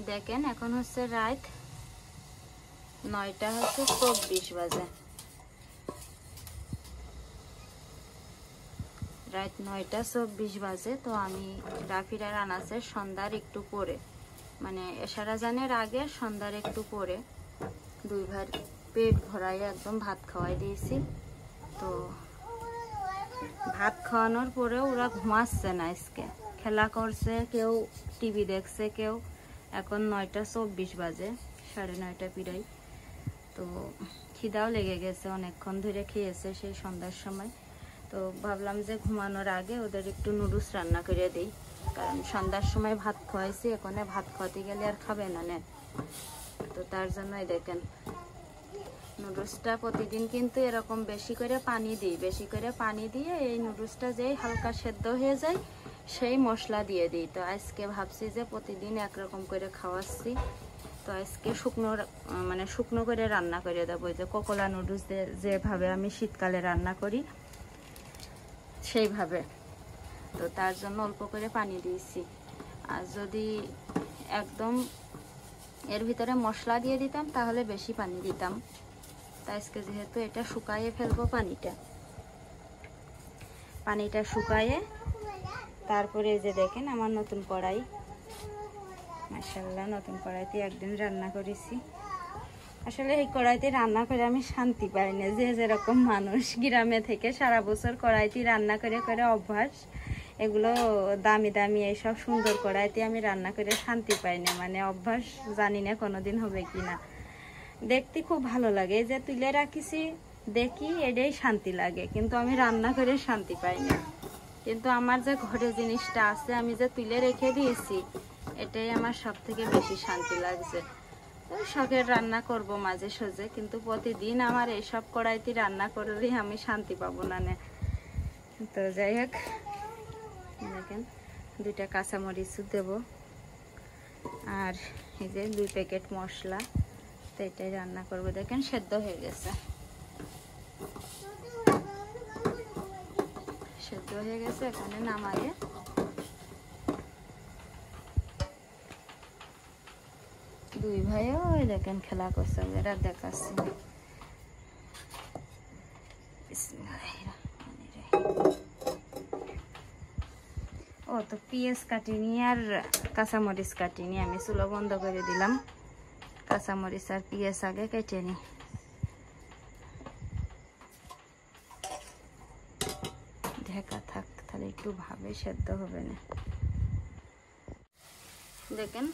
দেখেন এখন হচ্ছে রাত 9:24 বাজে। রাত 9:24 বাজে। তো আমি রাফিরার আনাসে সন্ধ্যার একটু পরে, মানে এশার আজানের আগে সন্ধ্যার একটু পরে দুই ভাই পেট ভরাই একদম ভাত খাওয়াই দিয়েছি। তো ভাত খাওয়ানোর পরে ওরা ঘুমাচ্ছে না, আজকে খেলা করছে, কেউ টিভি দেখছে, কেউ। এখন 9:24 বাজে, 9:30 পিড়াই। তো খিদাও লেগে গেছে, অনেকক্ষণ ধরে খেয়েছে সেই সন্ধ্যার সময়। তো ভাবলাম যে ঘুমানোর আগে ওদের একটু নুডলস রান্না করে দিই, কারণ সন্ধ্যার সময় ভাত খাওয়াইছি, এখন ভাত খাওয়াতে গেলে আর খাবে না নে। তো তার জন্যই দেখেন নুডলসটা প্রতিদিন কিন্তু এরকম বেশি করে পানি দিই, বেশি করে পানি দিয়ে এই নুডলসটা যেই হালকা সেদ্ধ হয়ে যায় সেই মশলা দিয়ে দিই। তো আজকে ভাবছি যে প্রতিদিন একরকম করে খাওয়াচ্ছি, তো আজকে শুকনো করে রান্না করে দেবো, যে কোকোলা নুডলস যেভাবে আমি শীতকালে রান্না করি সেইভাবে। তো তার জন্য অল্প করে পানি দিয়েছি। আর যদি একদম এর ভিতরে মশলা দিয়ে দিতাম তাহলে বেশি পানি দিতাম। তাই আজকে যেহেতু এটা শুকাইয়ে ফেলবো, পানিটা শুকাইয়ে তারপরে এই যে দেখেন আমার নতুন কড়াই, মাশাআল্লাহ নতুন কড়াইতে একদিন রান্না করেছি। আসলে এই কড়াইতে রান্না করে আমি শান্তি পাই না, যে যেরকম মানুষ গ্রামে থেকে সারা বছর কড়াইতে রান্না করে করে অভ্যাস, এগুলো দামি দামি এইসব সুন্দর কড়াইতে আমি রান্না করে শান্তি পাই না, মানে অভ্যাস, জানি না কোনোদিন হবে কিনা। দেখতে খুব ভালো লাগে, যে তুলে রাখিছি দেখি এটাই শান্তি লাগে, কিন্তু আমি রান্না করে শান্তি পাই না। কিন্তু আমার যে ঘরে জিনিসটা আছে আমি যে তুলে রেখে দিয়েছি, এটাই আমার সব থেকে বেশি শান্তি লাগছে। শখের রান্না করব মাঝে সাঝে, কিন্তু প্রতিদিন আমার এইসব কড়াইতে রান্না করলেই আমি শান্তি পাবো না। তো যাই হোক, দেখেন 2টা কাঁচামরিচ দেব, আর এই যে 2 প্যাকেট মশলা। তো এটাই রান্না করবো। দেখেন সেদ্ধ হয়ে গেছে, সেদ্ধ হয়ে গেছে। এখানে নামাইয়ে দুই ভাইও ওই দেখেন খেলা করছে, এরা দেখাচ্ছি। ও তো পেঁয়াজ কাটিনি আর কাঁচামরিচ কাটিনি, আমি চুলো বন্ধ করে দিলাম। কাঁচামরিচ আর পেঁয়াজ আগে কেটে নি। ঢাকা থাক, তাহলে একটু ভাবে সেদ্ধ হবে না। দেখেন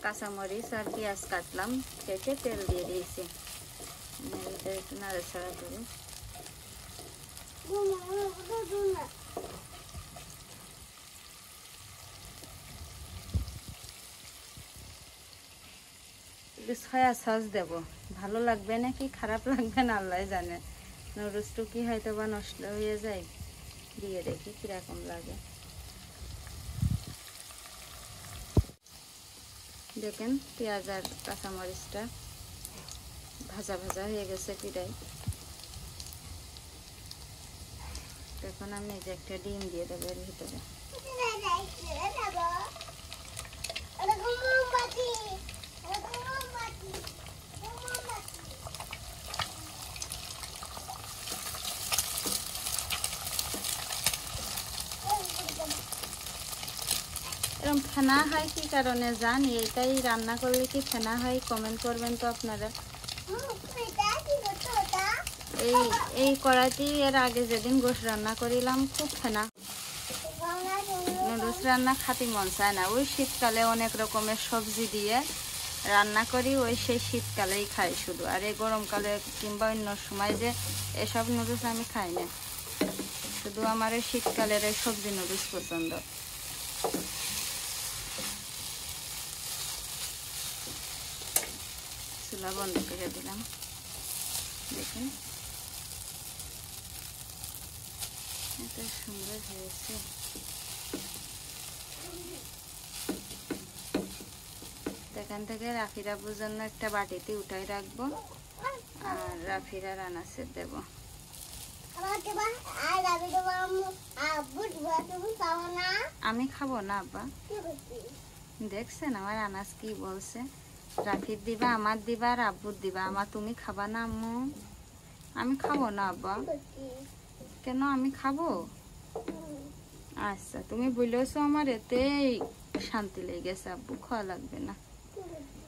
কাঁচামরিচ আর পেঁয়াজ কাটলাম, কেটে তেল দিয়ে দিয়েছি। একটু নাড়াচাড়া করি। সয়া সস দেব, ভালো লাগবে নাকি খারাপ লাগবে না আল্লাহ জানে। নুডলসটু কি হয়তো বা নষ্ট হয়ে যায়, দিয়ে দেখি কিরকম লাগে। দেখেন পেঁয়াজ আর কাঁচামরিচটা ভাজা ভাজা হয়ে গেছে পিড়াই। এখন আমি এই যে একটা ডিম দিয়ে দেবো এর ভিতরে। এরকম ফেনা হয় কি কারণে জানি, এটাই রান্না করলে কি ফেনা হয় কমেন্ট করবেন তো আপনারা। এই কড়াইতে এর আগে যেদিন গোশ রান্না করিলাম খুব ফেনা। নুডলস রান্না খাতি মন চায় না, ওই শীতকালে অনেক রকমের সবজি দিয়ে রান্না করি, ওই সেই শীতকালেই খাই শুধু। আর এই গরমকালে কিংবা অন্য সময় যে এসব নুডলস আমি খাই না, শুধু আমার এই শীতকালের এই সবজি নুডলস পছন্দ। চুলা বন্ধ করে দিলাম। দেখুন এত সুন্দর হয়েছে। এখান থেকে রাফিরাবুর জন্য একটা বাটিতে উঠাই রাখবো, আর রাফিরা রানাসে দেব। আমি খাবো না আব্বা, দেখছেন আমার আনাস কি বলছে, রাফির দিবা, আমার দিবা আর আব্বুর দিবা, আমার তুমি খাবা না আম্মু? আমি খাবো না আব্বা। কেন, আমি খাবো? আচ্ছা তুমি বলেছো, আমার এতেই শান্তি লেগে গেছে আব্বু, খাওয়া লাগবে না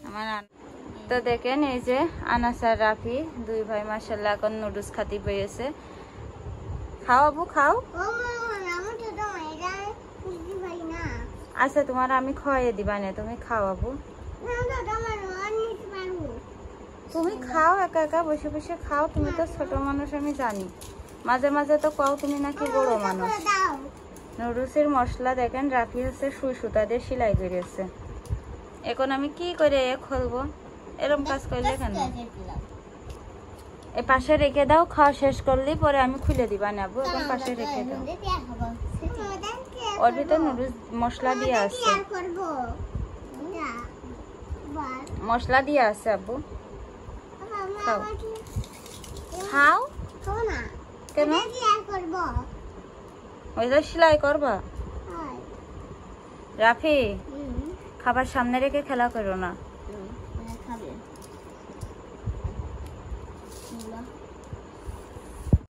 আমার। তো দেখেন এই যে আনাস আর রাফি দুই ভাই মাশাআল্লাহ এখন নুডলস খাতি পেয়েছে। খাও আব্বু খাও। আচ্ছা তোমার আমি খাওয়াই দিবা না, তুমি খাও আব্বু। তুমি খাও একা একা বসে বসে খাও, তুমি তো ছোট মানুষ আমি জানি, মাঝে মাঝে তো কও তুমি নাকি বড় মানুষ। নুডলসের মশলা দেখেন রাফি হচ্ছে সুই সুতা দিয়ে সেলাই করেছে। এখন আমি কি করে খুলবো, এরকম কাজ করলে কেন? এই পাশে রেখে দাও, খাওয়া শেষ করলে পরে আমি খুলে দিবা নেবো, এখন পাশে রেখে দাও। ওর ভিতর নুডলস মশলা দিয়ে আছে, মশলা দিয়ে আছে আব্বু। খাও খাও। কেন, ওই যে সেলাই করবা? রাফি খাবার সামনে রেখে খেলা করো না।